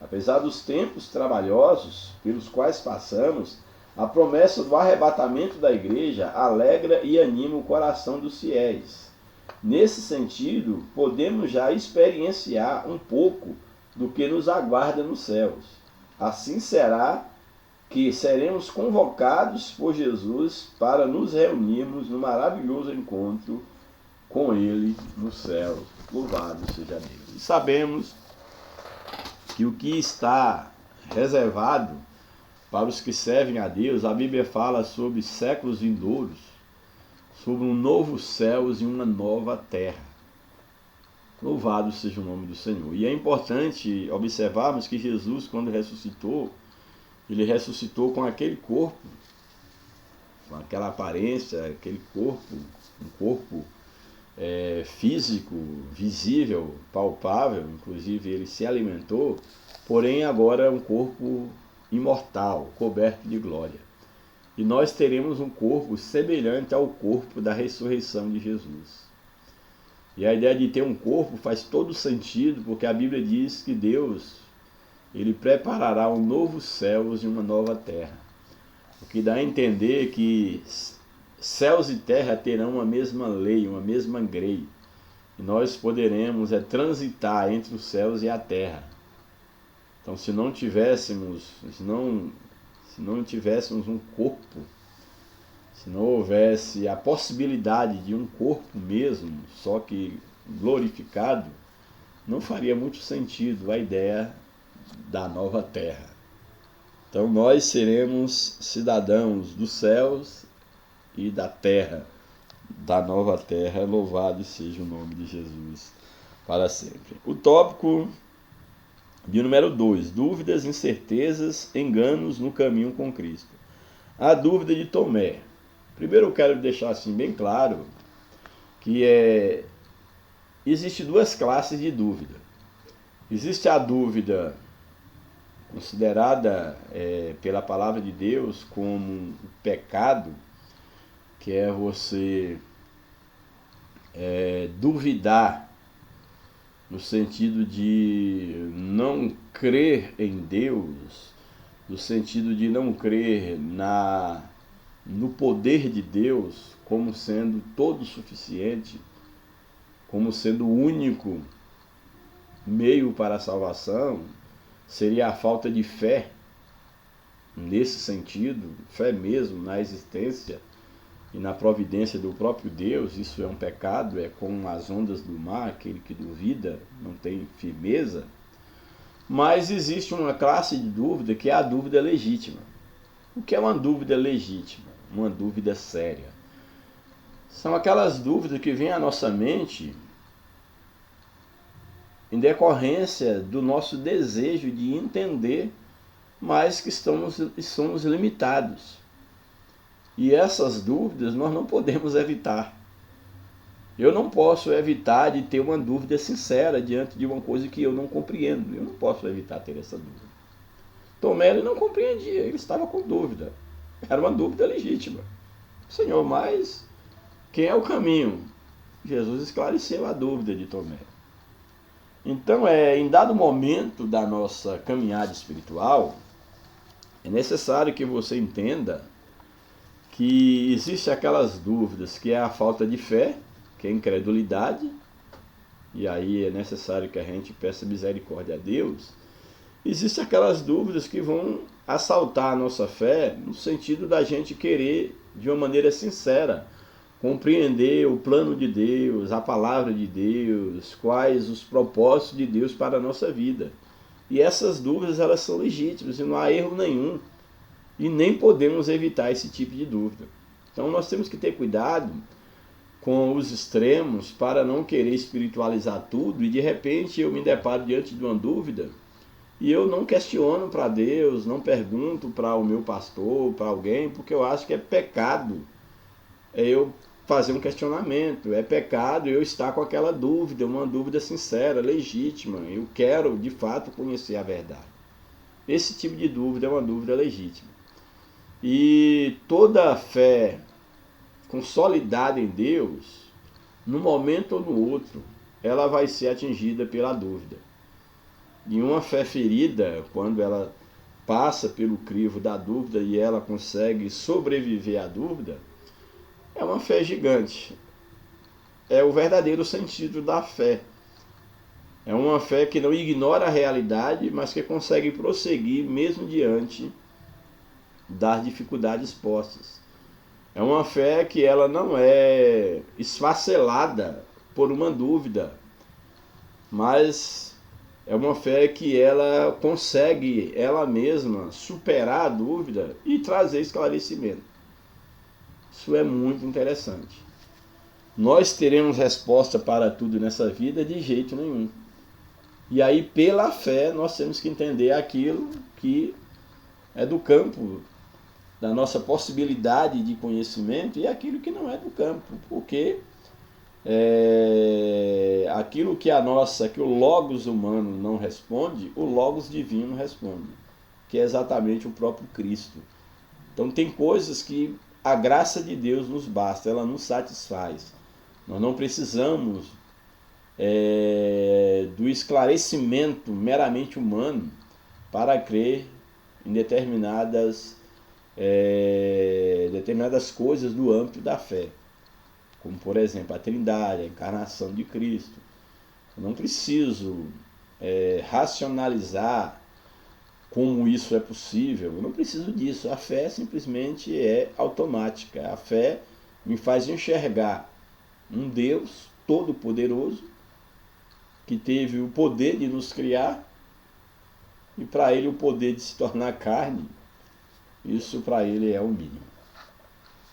Apesar dos tempos trabalhosos pelos quais passamos, a promessa do arrebatamento da Igreja alegra e anima o coração dos fiéis. Nesse sentido, podemos já experienciar um pouco do que nos aguarda nos céus. Assim será que seremos convocados por Jesus para nos reunirmos no maravilhoso encontro com Ele no céu. Louvado seja Deus. E sabemos que o que está reservado para os que servem a Deus, a Bíblia fala sobre séculos vindouros, sobre um novo céus e uma nova terra. Louvado seja o nome do Senhor. E é importante observarmos que Jesus, quando ressuscitou, ele ressuscitou com aquele corpo, com aquela aparência, aquele corpo, um corpo físico, visível, palpável, inclusive ele se alimentou, porém agora é um corpo imortal, coberto de glória. E nós teremos um corpo semelhante ao corpo da ressurreição de Jesus. E a ideia de ter um corpo faz todo sentido, porque a Bíblia diz que Deus, ele preparará um novo céus e uma nova terra. O que dá a entender que céus e terra terão a mesma lei, uma mesma grei. E nós poderemos transitar entre os céus e a terra. Então, se não tivéssemos um corpo, se não houvesse a possibilidade de um corpo mesmo, só que glorificado, não faria muito sentido a ideia da nova terra. Então nós seremos cidadãos dos céus e da terra, da nova terra. Louvado seja o nome de Jesus para sempre. O tópico de número 2, dúvidas, incertezas, enganos no caminho com Cristo. A dúvida de Tomé. Primeiro eu quero deixar assim bem claro que existe duas classes de dúvida. Existe a dúvida considerada pela palavra de Deus como um pecado, que é você duvidar no sentido de não crer em Deus, no sentido de não crer no poder de Deus como sendo todo suficiente, como sendo o único meio para a salvação. Seria a falta de fé, nesse sentido, fé mesmo na existência e na providência do próprio Deus. Isso é um pecado, é como as ondas do mar, aquele que duvida não tem firmeza. Mas existe uma classe de dúvida que é a dúvida legítima. O que é uma dúvida legítima? Uma dúvida séria. São aquelas dúvidas que vêm à nossa mente em decorrência do nosso desejo de entender, mas que somos limitados. E essas dúvidas nós não podemos evitar. Eu não posso evitar de ter uma dúvida sincera diante de uma coisa que eu não compreendo. Eu não posso evitar ter essa dúvida. Tomé, ele não compreendia, ele estava com dúvida. Era uma dúvida legítima. Senhor, mas quem é o caminho? Jesus esclareceu a dúvida de Tomé. Então, em dado momento da nossa caminhada espiritual, é necessário que você entenda que existe aquelas dúvidas que é a falta de fé, que é a incredulidade, e aí é necessário que a gente peça misericórdia a Deus. Existem aquelas dúvidas que vão assaltar a nossa fé no sentido da gente querer, de uma maneira sincera, compreender o plano de Deus, a palavra de Deus, quais os propósitos de Deus para a nossa vida. E essas dúvidas, elas são legítimas e não há erro nenhum. E nem podemos evitar esse tipo de dúvida. Então nós temos que ter cuidado com os extremos para não querer espiritualizar tudo e de repente eu me deparo diante de uma dúvida e eu não questiono para Deus, não pergunto para o meu pastor, para alguém, porque eu acho que é pecado eu fazer um questionamento, é pecado eu estar com aquela dúvida, uma dúvida sincera, legítima. Eu quero de fato conhecer a verdade. Esse tipo de dúvida é uma dúvida legítima. E toda fé consolidada em Deus, num momento ou no outro, ela vai ser atingida pela dúvida. E uma fé ferida, quando ela passa pelo crivo da dúvida e ela consegue sobreviver à dúvida, é uma fé gigante. É o verdadeiro sentido da fé. É uma fé que não ignora a realidade, mas que consegue prosseguir mesmo diante das dificuldades postas. É uma fé que ela não é esfacelada por uma dúvida, mas É uma fé que ela consegue, ela mesma, superar a dúvida e trazer esclarecimento. Isso é muito interessante. Nós teremos resposta para tudo nessa vida de jeito nenhum. E aí, pela fé, nós temos que entender aquilo que é do campo da nossa possibilidade de conhecimento e aquilo que não é do campo, porque aquilo que que o logos humano não responde, o logos divino responde, que é exatamente o próprio Cristo. Então tem coisas que a graça de Deus nos basta, ela nos satisfaz. Nós não precisamos do esclarecimento meramente humano para crer em determinadas coisas do âmbito da fé, como por exemplo a Trindade, a encarnação de Cristo. Eu não preciso racionalizar como isso é possível, eu não preciso disso. A fé simplesmente é automática. A fé me faz enxergar um Deus todo-poderoso que teve o poder de nos criar e para ele o poder de se tornar carne. Isso para ele é o mínimo.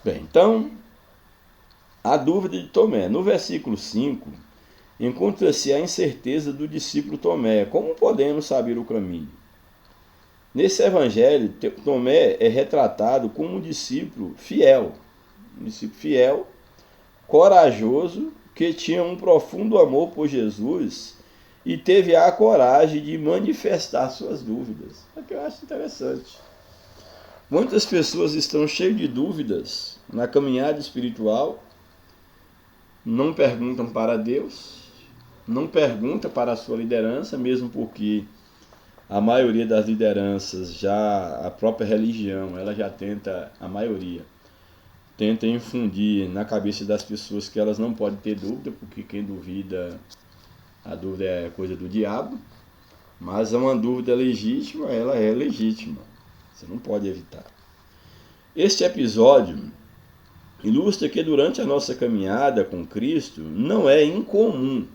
Bem, então, a dúvida de Tomé. No versículo 5, encontra-se a incerteza do discípulo Tomé. Como podemos saber o caminho? Nesse evangelho, Tomé é retratado como um discípulo fiel, corajoso, que tinha um profundo amor por Jesus e teve a coragem de manifestar suas dúvidas. É o que eu acho interessante. Muitas pessoas estão cheias de dúvidas na caminhada espiritual, não perguntam para Deus, não perguntam para a sua liderança, mesmo porque a maioria das lideranças, a própria religião, ela já tenta infundir na cabeça das pessoas que elas não podem ter dúvida, porque quem duvida, a dúvida é coisa do diabo, mas é uma dúvida legítima, ela é legítima. Você não pode evitar. Este episódio ilustra que durante a nossa caminhada com Cristo não é incomum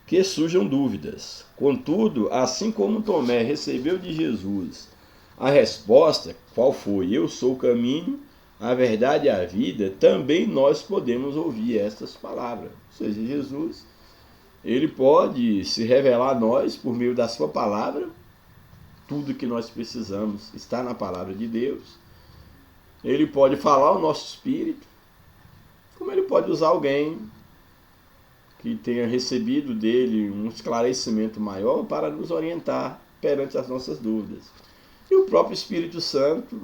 que surjam dúvidas. Contudo, assim como Tomé recebeu de Jesus a resposta, qual foi? Eu sou o caminho, a verdade e a vida, também nós podemos ouvir estas palavras. Ou seja, Jesus, ele pode se revelar a nós por meio da sua palavra. Tudo que nós precisamos está na palavra de Deus. Ele pode falar ao nosso espírito, como ele pode usar alguém que tenha recebido dele um esclarecimento maior para nos orientar perante as nossas dúvidas. E o próprio Espírito Santo,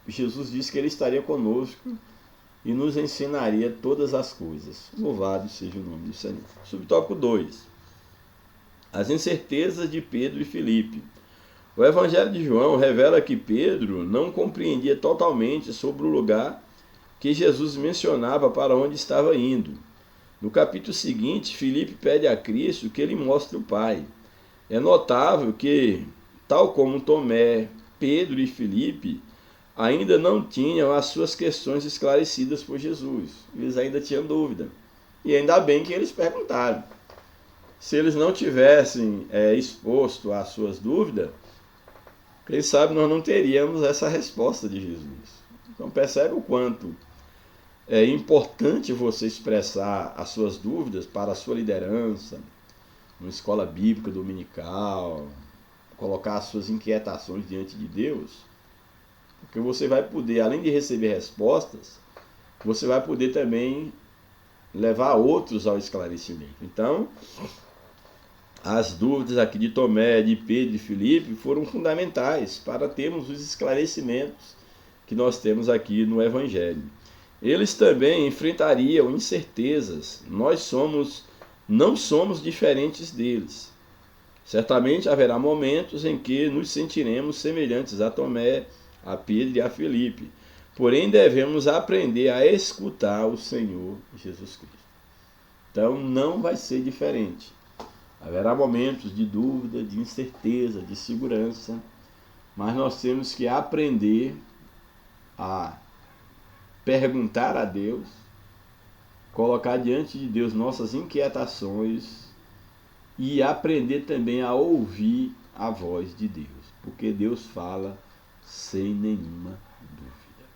Jesus disse que ele estaria conosco e nos ensinaria todas as coisas. Louvado seja o nome do Senhor. Subtópico 2. As incertezas de Pedro e Filipe. O Evangelho de João revela que Pedro não compreendia totalmente sobre o lugar que Jesus mencionava para onde estava indo. No capítulo seguinte, Filipe pede a Cristo que ele mostre o Pai. É notável que, tal como Tomé, Pedro e Filipe ainda não tinham as suas questões esclarecidas por Jesus. Eles ainda tinham dúvida. E ainda bem que eles perguntaram. Se eles não tivessem exposto as suas dúvidas, quem sabe nós não teríamos essa resposta de Jesus. Então percebe o quanto é importante você expressar as suas dúvidas para a sua liderança, numa escola bíblica dominical, colocar as suas inquietações diante de Deus, porque você vai poder, além de receber respostas, você vai poder também levar outros ao esclarecimento. Então, as dúvidas aqui de Tomé, de Pedro e Filipe foram fundamentais para termos os esclarecimentos que nós temos aqui no Evangelho. Eles também enfrentariam incertezas. Nós não somos diferentes deles. Certamente haverá momentos em que nos sentiremos semelhantes a Tomé, a Pedro e a Filipe. Porém, devemos aprender a escutar o Senhor Jesus Cristo. Então, não vai ser diferente. Haverá momentos de dúvida, de incerteza, de segurança, mas nós temos que aprender a perguntar a Deus, colocar diante de Deus nossas inquietações e aprender também a ouvir a voz de Deus, porque Deus fala sem nenhuma dúvida.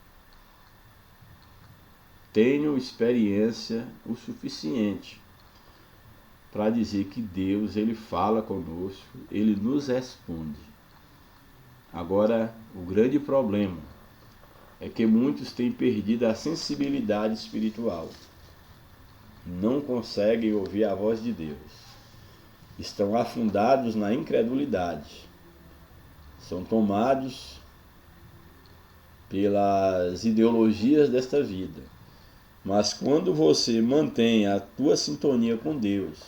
Tenho experiência o suficiente para dizer que Deus, ele fala conosco, ele nos responde. Agora, o grande problema é que muitos têm perdido a sensibilidade espiritual. Não conseguem ouvir a voz de Deus. Estão afundados na incredulidade. São tomados pelas ideologias desta vida. Mas quando você mantém a tua sintonia com Deus,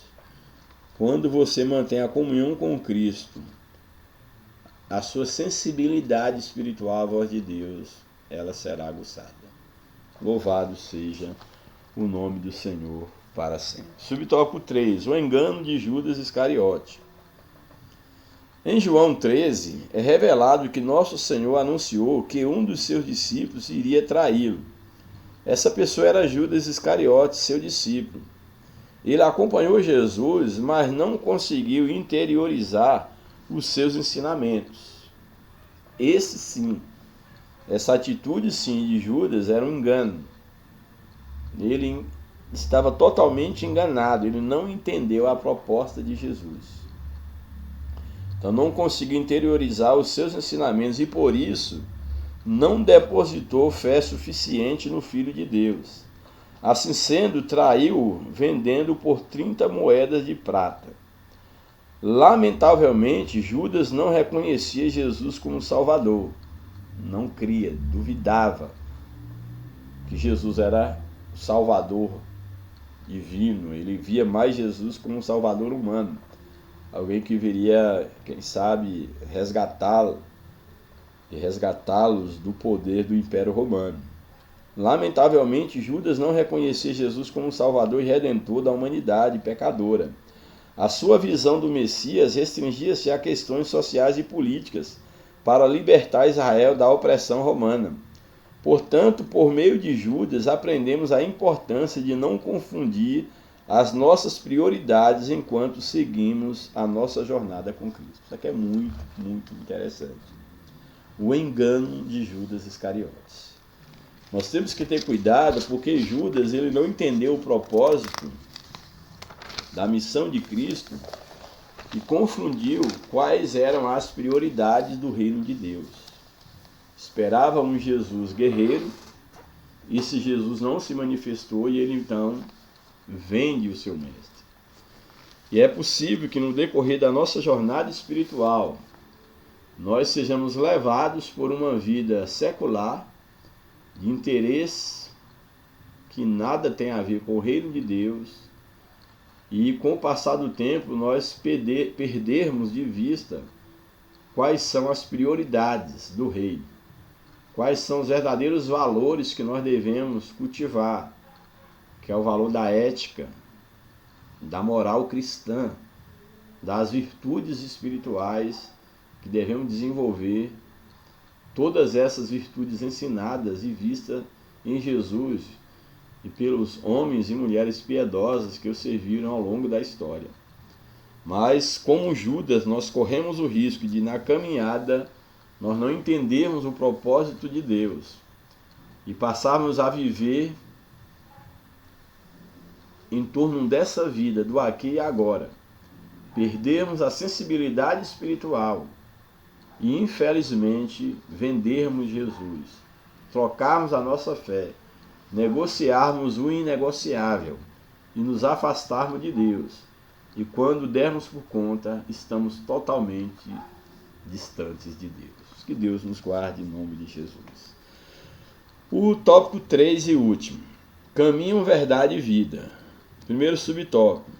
quando você mantém a comunhão com Cristo, a sua sensibilidade espiritual à voz de Deus, ela será aguçada. Louvado seja o nome do Senhor para sempre. Subtópico 3. O engano de Judas Iscariote. Em João 13, é revelado que nosso Senhor anunciou que um dos seus discípulos iria traí-lo. Essa pessoa era Judas Iscariote, seu discípulo. Ele acompanhou Jesus, mas não conseguiu interiorizar os seus ensinamentos. Essa atitude sim de Judas era um engano. Ele estava totalmente enganado, ele não entendeu a proposta de Jesus. Então não conseguiu interiorizar os seus ensinamentos e por isso não depositou fé suficiente no Filho de Deus. Assim sendo, traiu-o vendendo por 30 moedas de prata. Lamentavelmente, Judas não reconhecia Jesus como Salvador. Não cria, duvidava que Jesus era o Salvador divino. Ele via mais Jesus como um Salvador humano. Alguém que viria, quem sabe, resgatá-los do poder do Império Romano. Lamentavelmente, Judas não reconhecia Jesus como Salvador e Redentor da humanidade pecadora. A sua visão do Messias restringia-se a questões sociais e políticas para libertar Israel da opressão romana. Portanto, por meio de Judas, aprendemos a importância de não confundir as nossas prioridades enquanto seguimos a nossa jornada com Cristo. Isso aqui é muito, muito interessante. O engano de Judas Iscariotes. Nós temos que ter cuidado porque Judas ele não entendeu o propósito da missão de Cristo e confundiu quais eram as prioridades do reino de Deus. Esperava um Jesus guerreiro, e esse Jesus não se manifestou e ele então vende o seu mestre. E é possível que no decorrer da nossa jornada espiritual nós sejamos levados por uma vida secular, de interesse que nada tem a ver com o reino de Deus, e com o passar do tempo nós perdermos de vista quais são as prioridades do reino, quais são os verdadeiros valores que nós devemos cultivar, que é o valor da ética, da moral cristã, das virtudes espirituais que devemos desenvolver, todas essas virtudes ensinadas e vistas em Jesus e pelos homens e mulheres piedosas que o serviram ao longo da história. Mas, como Judas, nós corremos o risco de, na caminhada, nós não entendermos o propósito de Deus e passarmos a viver em torno dessa vida, do aqui e agora. Perdermos a sensibilidade espiritual e, infelizmente, vendermos Jesus, trocarmos a nossa fé, negociarmos o inegociável e nos afastarmos de Deus. E quando dermos por conta, estamos totalmente distantes de Deus. Que Deus nos guarde em nome de Jesus. O tópico 3 e último. Caminho, verdade e vida. Primeiro subtópico.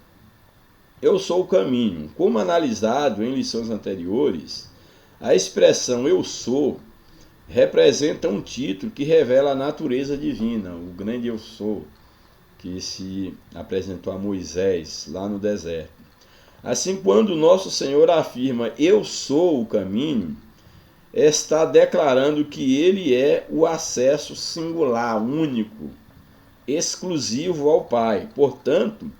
Eu sou o caminho. Como analisado em lições anteriores, a expressão eu sou representa um título que revela a natureza divina, o grande eu sou, que se apresentou a Moisés lá no deserto. Assim, quando nosso Senhor afirma eu sou o caminho, está declarando que ele é o acesso singular, único, exclusivo ao Pai. Portanto,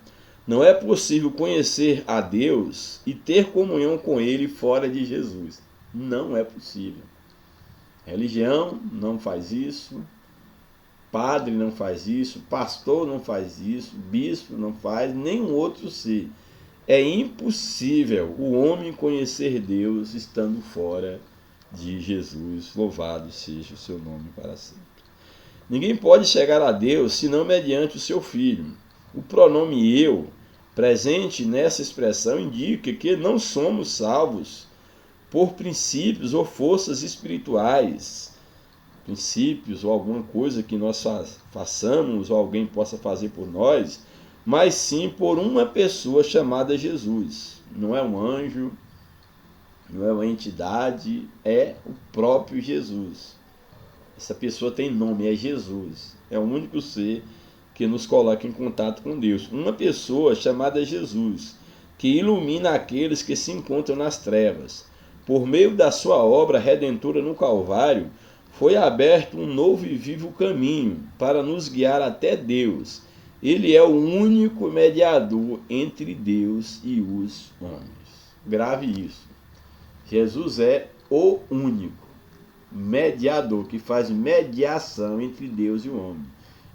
Não é possível conhecer a Deus e ter comunhão com Ele fora de Jesus. Não é possível. Religião não faz isso, padre não faz isso, pastor não faz isso, bispo não faz, nenhum outro ser. É impossível o homem conhecer Deus estando fora de Jesus. Louvado seja o seu nome para sempre. Ninguém pode chegar a Deus senão mediante o seu Filho. O pronome eu, presente nessa expressão, indica que não somos salvos por princípios ou forças espirituais, princípios ou alguma coisa que nós façamos ou alguém possa fazer por nós, mas sim por uma pessoa chamada Jesus. Não é um anjo, não é uma entidade, é o próprio Jesus. Essa pessoa tem nome, é Jesus. É o único ser que nos coloca em contato com Deus. Uma pessoa chamada Jesus, que ilumina aqueles que se encontram nas trevas. Por meio da sua obra redentora no Calvário, foi aberto um novo e vivo caminho para nos guiar até Deus. Ele é o único mediador entre Deus e os homens. Grave isso. Jesus é o único mediador que faz mediação entre Deus e o homem.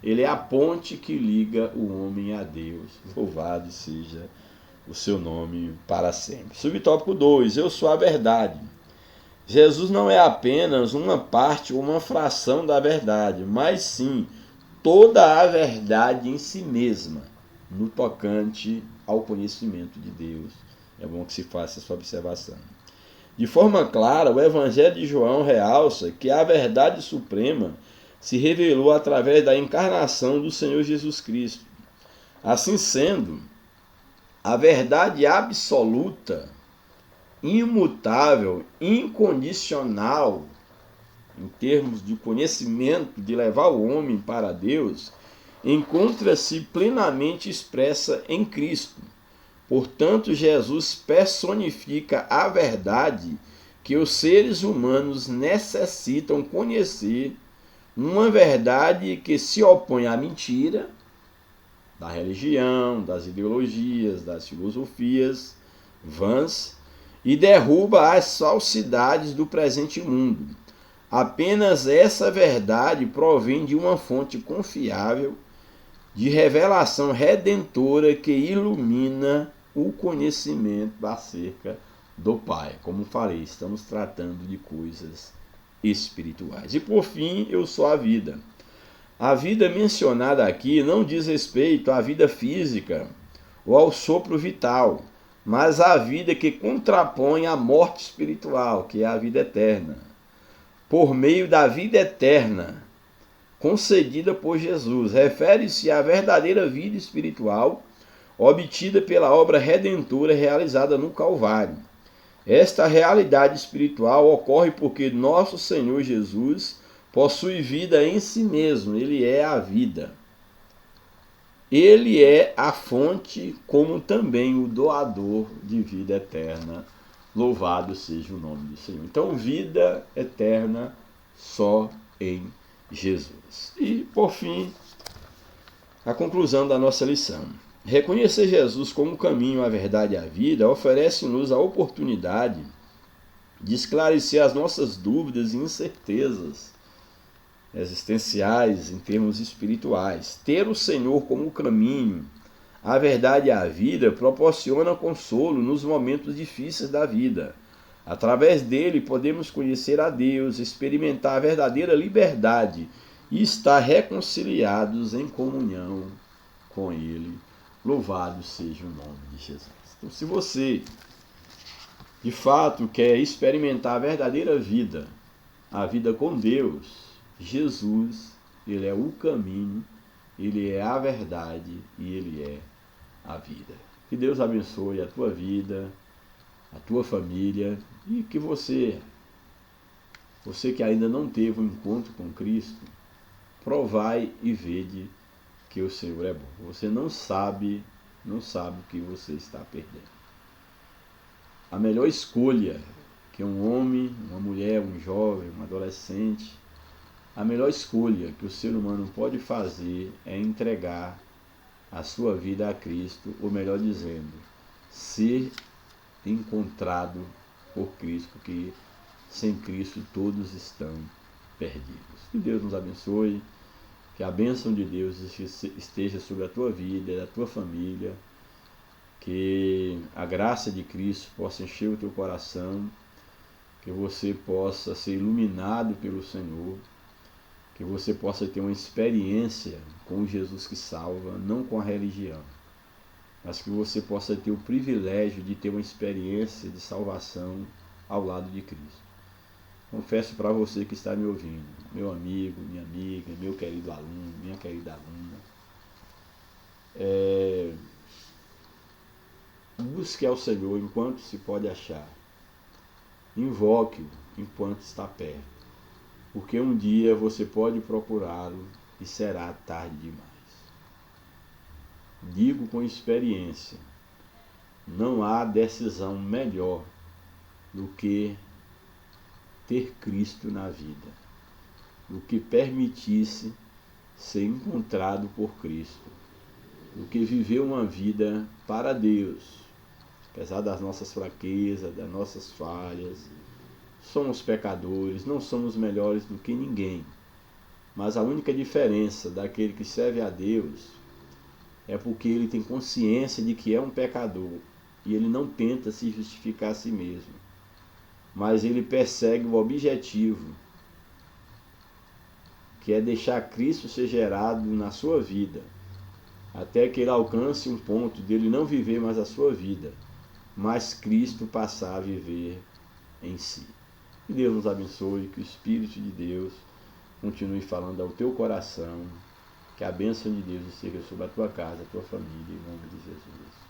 Ele é a ponte que liga o homem a Deus. Louvado seja o seu nome para sempre. Subtópico 2. Eu sou a verdade. Jesus não é apenas uma parte ou uma fração da verdade, mas sim toda a verdade em si mesma, no tocante ao conhecimento de Deus. É bom que se faça essa observação. De forma clara, o Evangelho de João realça que a verdade suprema se revelou através da encarnação do Senhor Jesus Cristo. Assim sendo, a verdade absoluta, imutável, incondicional, em termos de conhecimento, de levar o homem para Deus, encontra-se plenamente expressa em Cristo. Portanto, Jesus personifica a verdade que os seres humanos necessitam conhecer, uma verdade que se opõe à mentira da religião, das ideologias, das filosofias vãs e derruba as falsidades do presente mundo. Apenas essa verdade provém de uma fonte confiável de revelação redentora que ilumina o conhecimento acerca do Pai. Como falei, estamos tratando de coisas espirituais. E por fim, eu sou a vida. A vida mencionada aqui não diz respeito à vida física ou ao sopro vital, mas à vida que contrapõe a morte espiritual, que é a vida eterna. Por meio da vida eterna concedida por Jesus, refere-se à verdadeira vida espiritual obtida pela obra redentora realizada no Calvário. Esta realidade espiritual ocorre porque nosso Senhor Jesus possui vida em si mesmo, ele é a vida. Ele é a fonte, como também o doador de vida eterna. Louvado seja o nome do Senhor. Então, vida eterna só em Jesus. E, por fim, a conclusão da nossa lição. Reconhecer Jesus como o caminho, a verdade e a vida oferece-nos a oportunidade de esclarecer as nossas dúvidas e incertezas existenciais em termos espirituais. Ter o Senhor como o caminho, a verdade e a vida proporciona consolo nos momentos difíceis da vida. Através dele podemos conhecer a Deus, experimentar a verdadeira liberdade e estar reconciliados em comunhão com Ele. Louvado seja o nome de Jesus. Então, se você de fato quer experimentar a verdadeira vida, a vida com Deus, Jesus, Ele é o caminho, Ele é a verdade e Ele é a vida. Que Deus abençoe a tua vida, a tua família e que você que ainda não teve um encontro com Cristo, provai e vede que o Senhor é bom. Você não sabe o que você está perdendo. A melhor escolha que um homem, uma mulher, um jovem, um adolescente, a melhor escolha que o ser humano pode fazer é entregar a sua vida a Cristo, ou melhor dizendo, ser encontrado por Cristo, porque sem Cristo todos estão perdidos. Que Deus nos abençoe, que a bênção de Deus esteja sobre a tua vida, da tua família, que a graça de Cristo possa encher o teu coração, que você possa ser iluminado pelo Senhor, que você possa ter uma experiência com Jesus que salva, não com a religião, mas que você possa ter o privilégio de ter uma experiência de salvação ao lado de Cristo. Confesso para você que está me ouvindo, meu amigo, minha amiga, meu querido aluno, minha querida aluna, busque ao Senhor enquanto se pode achar, invoque-o enquanto está perto, porque um dia você pode procurá-lo e será tarde demais. Digo com experiência, não há decisão melhor do que ter Cristo na vida, do que permitir-se ser encontrado por Cristo, do que viver uma vida para Deus, apesar das nossas fraquezas, das nossas falhas. Somos pecadores, não somos melhores do que ninguém, mas a única diferença daquele que serve a Deus é porque ele tem consciência de que é um pecador e ele não tenta se justificar a si mesmo, mas ele persegue o objetivo, que é deixar Cristo ser gerado na sua vida, até que ele alcance um ponto dele não viver mais a sua vida, mas Cristo passar a viver em si. Que Deus nos abençoe, que o Espírito de Deus continue falando ao teu coração, que a bênção de Deus esteja sobre a tua casa, a tua família, em nome de Jesus.